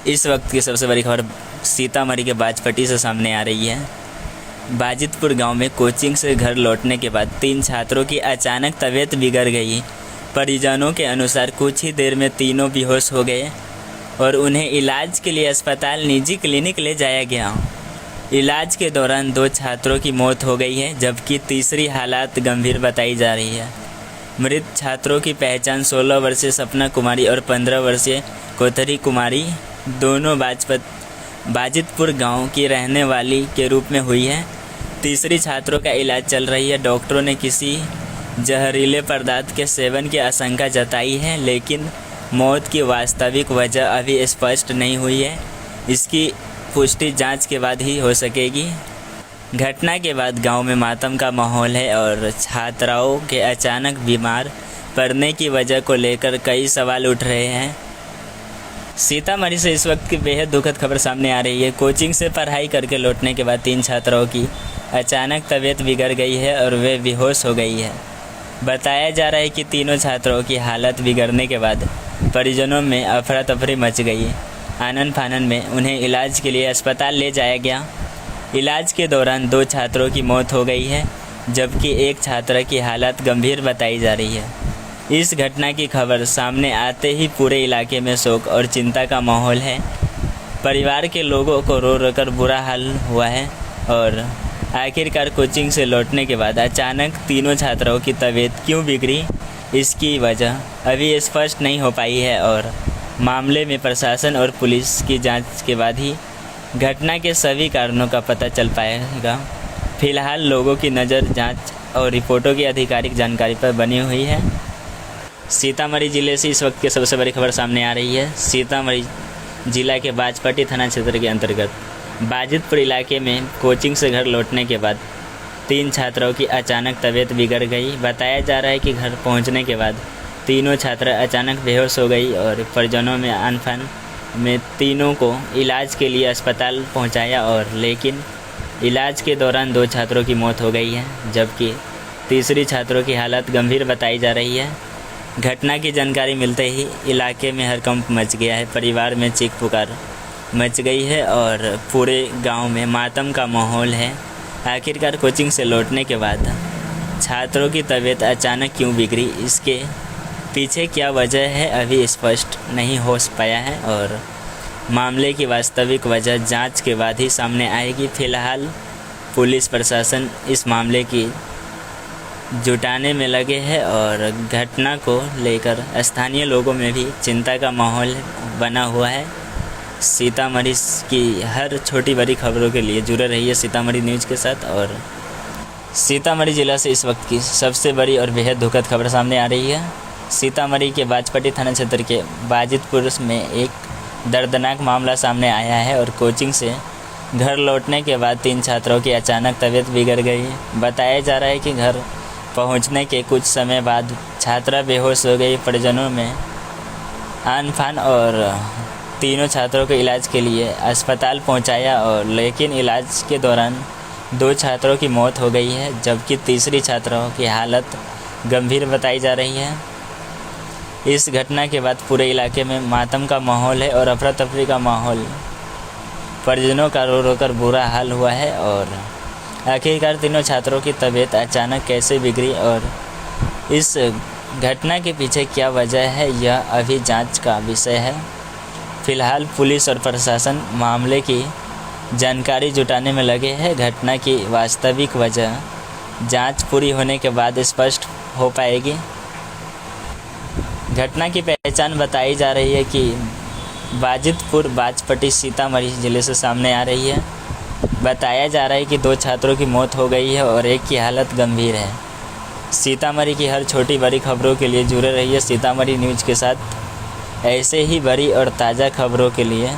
इस वक्त की सबसे बड़ी खबर सीतामढ़ी के बाजपट्टी से सामने आ रही है। बाजितपुर गांव में कोचिंग से घर लौटने के बाद 3 छात्रों की अचानक तबीयत बिगड़ गई। परिजनों के अनुसार कुछ ही देर में तीनों बेहोश हो गए और उन्हें इलाज के लिए अस्पताल निजी क्लिनिक ले जाया गया। इलाज के दौरान 2 छात्रों की मौत हो गई है, जबकि तीसरी हालत गंभीर बताई जा रही है। मृत छात्रों की पहचान 16 वर्षीय सपना कुमारी और 15 वर्षीय कोथरी कुमारी दोनों बाजितपुर गांव की रहने वाली के रूप में हुई है। तीसरी छात्रों का इलाज चल रही है। डॉक्टरों ने किसी जहरीले पदार्थ के सेवन की आशंका जताई है, लेकिन मौत की वास्तविक वजह अभी स्पष्ट नहीं हुई है। इसकी पुष्टि जांच के बाद ही हो सकेगी। घटना के बाद गांव में मातम का माहौल है और छात्राओं के अचानक बीमार पड़ने की वजह को लेकर कई सवाल उठ रहे हैं। सीतामढ़ी से इस वक्त की बेहद दुखद खबर सामने आ रही है। कोचिंग से पढ़ाई करके लौटने के बाद 3 छात्राओं की अचानक तबीयत बिगड़ गई है और वे बेहोश हो गई है। बताया जा रहा है कि तीनों छात्राओं की हालत बिगड़ने के बाद परिजनों में अफरा तफरी मच गई। आनन फानन में उन्हें इलाज के लिए अस्पताल ले जाया गया। इलाज के दौरान 2 छात्रों की मौत हो गई है, जबकि एक छात्रा की हालत गंभीर बताई जा रही है। इस घटना की खबर सामने आते ही पूरे इलाके में शोक और चिंता का माहौल है। परिवार के लोगों को रो रो कर बुरा हाल हुआ है और आखिरकार कोचिंग से लौटने के बाद अचानक तीनों छात्राओं की तबीयत क्यों बिगड़ी, इसकी वजह अभी स्पष्ट नहीं हो पाई है और मामले में प्रशासन और पुलिस की जांच के बाद ही घटना के सभी कारणों का पता चल पाएगा। फिलहाल लोगों की नज़र जांच और रिपोर्टों की आधिकारिक जानकारी पर बनी हुई है। सीतामढ़ी ज़िले से इस वक्त की सबसे बड़ी खबर सामने आ रही है। सीतामढ़ी जिला के बाजपट्टी थाना क्षेत्र के अंतर्गत बाजितपुर इलाके में कोचिंग से घर लौटने के बाद 3 छात्राओं की अचानक तबीयत बिगड़ गई। बताया जा रहा है कि घर पहुंचने के बाद तीनों छात्रा अचानक बेहोश हो गई और परिजनों में अनफन में तीनों को इलाज के लिए अस्पताल पहुंचाया और लेकिन इलाज के दौरान 2 छात्रों की मौत हो गई है, जबकि तीसरी छात्रों की हालत गंभीर बताई जा रही है। घटना की जानकारी मिलते ही इलाके में हड़कंप मच गया है। परिवार में चीख पुकार मच गई है और पूरे गांव में मातम का माहौल है। आखिरकार कोचिंग से लौटने के बाद छात्रों की तबीयत अचानक क्यों बिगड़ी, इसके पीछे क्या वजह है अभी स्पष्ट नहीं हो पाया है और मामले की वास्तविक वजह जांच के बाद ही सामने आएगी। फिलहाल पुलिस प्रशासन इस मामले की जुटाने में लगे हैं और घटना को लेकर स्थानीय लोगों में भी चिंता का माहौल बना हुआ है। सीतामढ़ी की हर छोटी बड़ी खबरों के लिए जुड़े रहिए सीतामढ़ी न्यूज़ के साथ। और सीतामढ़ी ज़िला से इस वक्त की सबसे बड़ी और बेहद दुखद खबर सामने आ रही है। सीतामढ़ी के बाजपट्टी थाना क्षेत्र के बाजितपुर में एक दर्दनाक मामला सामने आया है और कोचिंग से घर लौटने के बाद 3 छात्रों की अचानक तबीयत बिगड़ गई। बताया जा रहा है कि घर पहुंचने के कुछ समय बाद छात्रा बेहोश हो गई। परिजनों में आन फान और तीनों छात्रों के इलाज के लिए अस्पताल पहुंचाया और लेकिन इलाज के दौरान 2 छात्रों की मौत हो गई है, जबकि तीसरी छात्राओं की हालत गंभीर बताई जा रही है। इस घटना के बाद पूरे इलाके में मातम का माहौल है और अफरा तफरी का माहौल। परिजनों का रो रो कर बुरा हाल हुआ है और आखिरकार तीनों छात्रों की तबीयत अचानक कैसे बिगड़ी और इस घटना के पीछे क्या वजह है, यह अभी जांच का विषय है। फिलहाल पुलिस और प्रशासन मामले की जानकारी जुटाने में लगे हैं। घटना की वास्तविक वजह जांच पूरी होने के बाद स्पष्ट हो पाएगी। घटना की पहचान बताई जा रही है कि बाजितपुर बाजपट्टी सीतामढ़ी ज़िले से सामने आ रही है। बताया जा रहा है कि 2 छात्रों की मौत हो गई है और एक की हालत गंभीर है। सीतामढ़ी की हर छोटी बड़ी खबरों के लिए जुड़े रहिए सीतामढ़ी न्यूज़ के साथ। ऐसे ही बड़ी और ताज़ा खबरों के लिए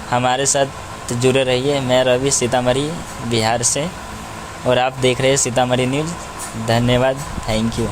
हमारे साथ जुड़े रहिए। मैं रवि सीतामढ़ी बिहार से और आप देख रहे हैं सीतामढ़ी न्यूज़। धन्यवाद, थैंक यू।